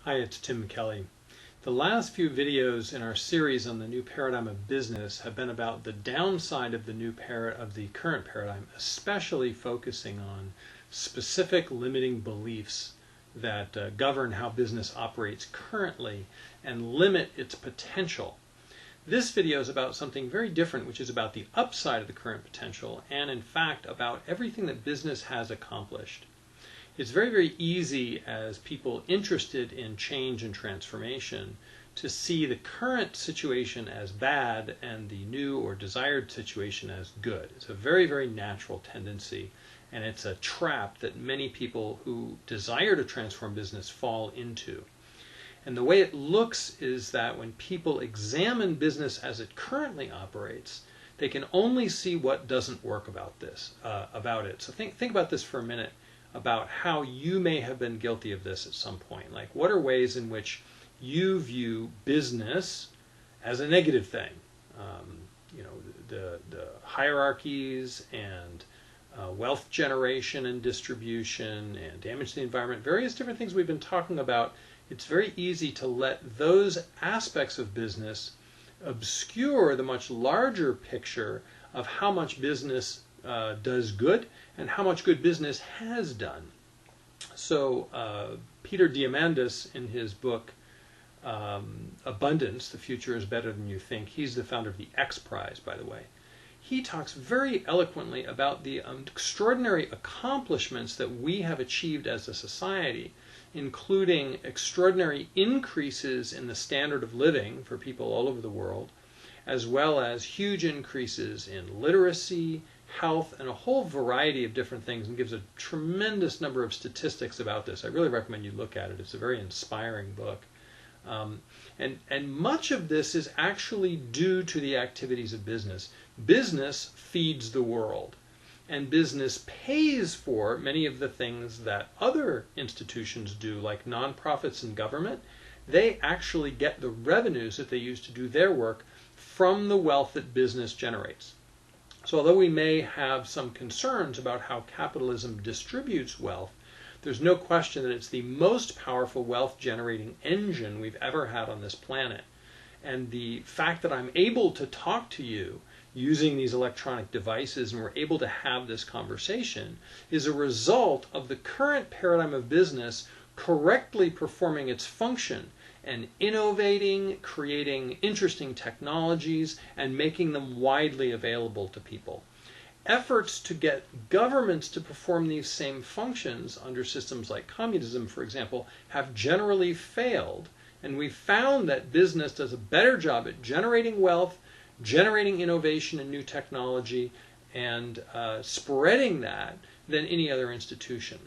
Hi, it's Tim Kelley. The last few videos in our series on the new paradigm of business have been about the downside of the current paradigm, especially focusing on specific limiting beliefs that govern how business operates currently and limit its potential. This video is about something very different, which is about the upside of the current potential and, in fact, about everything that business has accomplished. It's very, very easy as people interested in change and transformation to see the current situation as bad and the new or desired situation as good. It's a very, very natural tendency, and it's a trap that many people who desire to transform business fall into. And the way it looks is that when people examine business as it currently operates, they can only see what doesn't work about it. So think about this for a minute, about how you may have been guilty of this at some point. Like, what are ways in which you view business as a negative thing? The hierarchies and wealth generation and distribution and damage to the environment, various different things we've been talking about. It's very easy to let those aspects of business obscure the much larger picture of how much business does good and how much good business has done. So Peter Diamandis, in his book Abundance, The Future is Better Than You Think, he's the founder of the X Prize, by the way. He talks very eloquently about the extraordinary accomplishments that we have achieved as a society, including extraordinary increases in the standard of living for people all over the world, as well as huge increases in literacy, health, and a whole variety of different things, and gives a tremendous number of statistics about this. I really recommend you look at it. It's a very inspiring book. And much of this is actually due to the activities of business. Business feeds the world, and business pays for many of the things that other institutions do, like nonprofits and government. They actually get the revenues that they use to do their work from the wealth that business generates. So although we may have some concerns about how capitalism distributes wealth, there's no question that it's the most powerful wealth-generating engine we've ever had on this planet. And the fact that I'm able to talk to you using these electronic devices and we're able to have this conversation is a result of the current paradigm of business correctly performing its function and innovating, creating interesting technologies, and making them widely available to people. Efforts to get governments to perform these same functions under systems like communism, for example, have generally failed, and we've found that business does a better job at generating wealth, generating innovation and new technology, and spreading that than any other institution.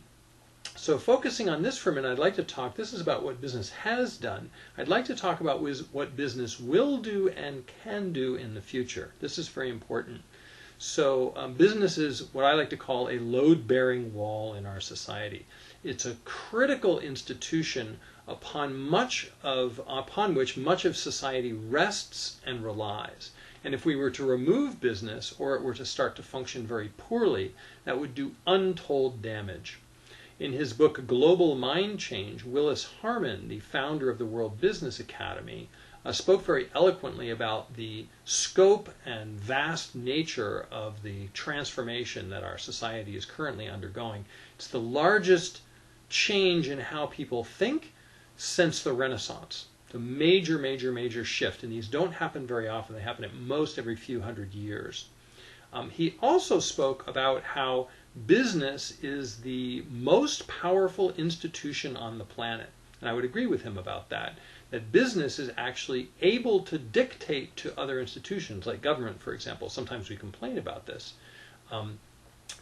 So focusing on this for a minute, I'd like to talk, this is about what business has done. I'd like to talk about what business will do and can do in the future. This is very important. So business is what I like to call a load-bearing wall in our society. It's a critical institution upon which much of society rests and relies. And if we were to remove business, or it were to start to function very poorly, that would do untold damage. In his book Global Mind Change, Willis Harman, the founder of the World Business Academy, spoke very eloquently about the scope and vast nature of the transformation that our society is currently undergoing. It's the largest change in how people think since the Renaissance. The major, major, major shift. And these don't happen very often. They happen at most every few hundred years. He also spoke about how business is the most powerful institution on the planet. And I would agree with him about that business is actually able to dictate to other institutions, like government, for example. Sometimes we complain about this.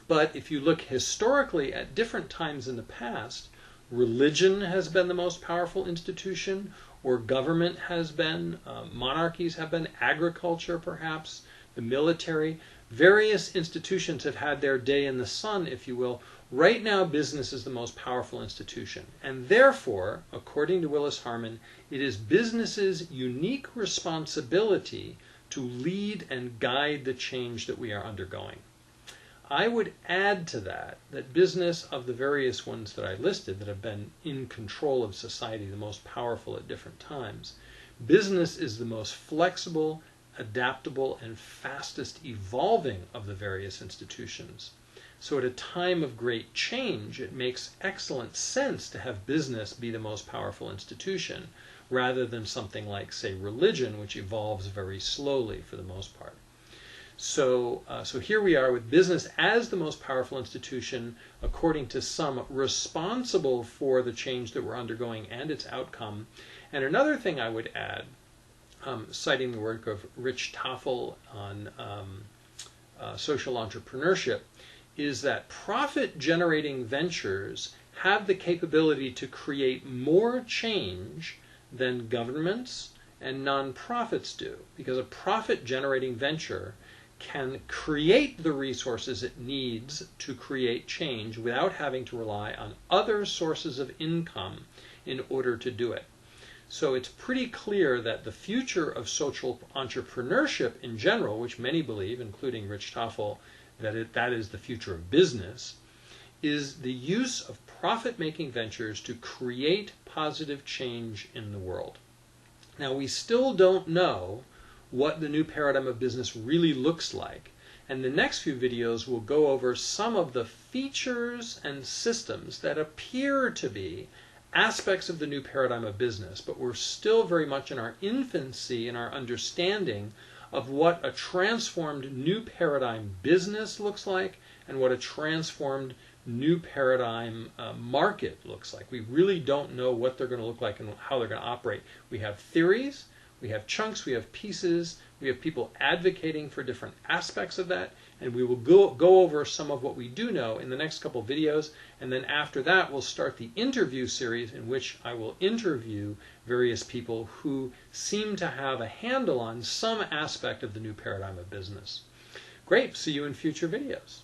But if you look historically at different times in the past, religion has been the most powerful institution, or government has been, monarchies have been, agriculture perhaps, the military. Various institutions have had their day in the sun, if you will. Right now, business is the most powerful institution. And therefore, according to Willis Harman, it is business's unique responsibility to lead and guide the change that we are undergoing. I would add to that business of the various ones that I listed that have been in control of society the most powerful at different times, business is the most flexible, adaptable, and fastest evolving of the various institutions. So at a time of great change, it makes excellent sense to have business be the most powerful institution, rather than something like, say, religion, which evolves very slowly for the most part. So here we are with business as the most powerful institution, according to some, responsible for the change that we're undergoing and its outcome. And another thing I would add, citing the work of Rich Toffel on social entrepreneurship, is that profit-generating ventures have the capability to create more change than governments and nonprofits do, because a profit-generating venture can create the resources it needs to create change without having to rely on other sources of income in order to do it. So it's pretty clear that the future of social entrepreneurship in general, which many believe, including Rich Toffel, that is the future of business, is the use of profit-making ventures to create positive change in the world. Now, we still don't know what the new paradigm of business really looks like, and the next few videos will go over some of the features and systems that appear to be aspects of the new paradigm of business, but we're still very much in our infancy in our understanding of what a transformed new paradigm business looks like and what a transformed new paradigm market looks like. We really don't know what they're going to look like and how they're going to operate. We have theories, we have chunks, we have pieces, we have people advocating for different aspects of that, and we will go over some of what we do know in the next couple videos, and then after that we'll start the interview series in which I will interview various people who seem to have a handle on some aspect of the new paradigm of business. Great, see you in future videos.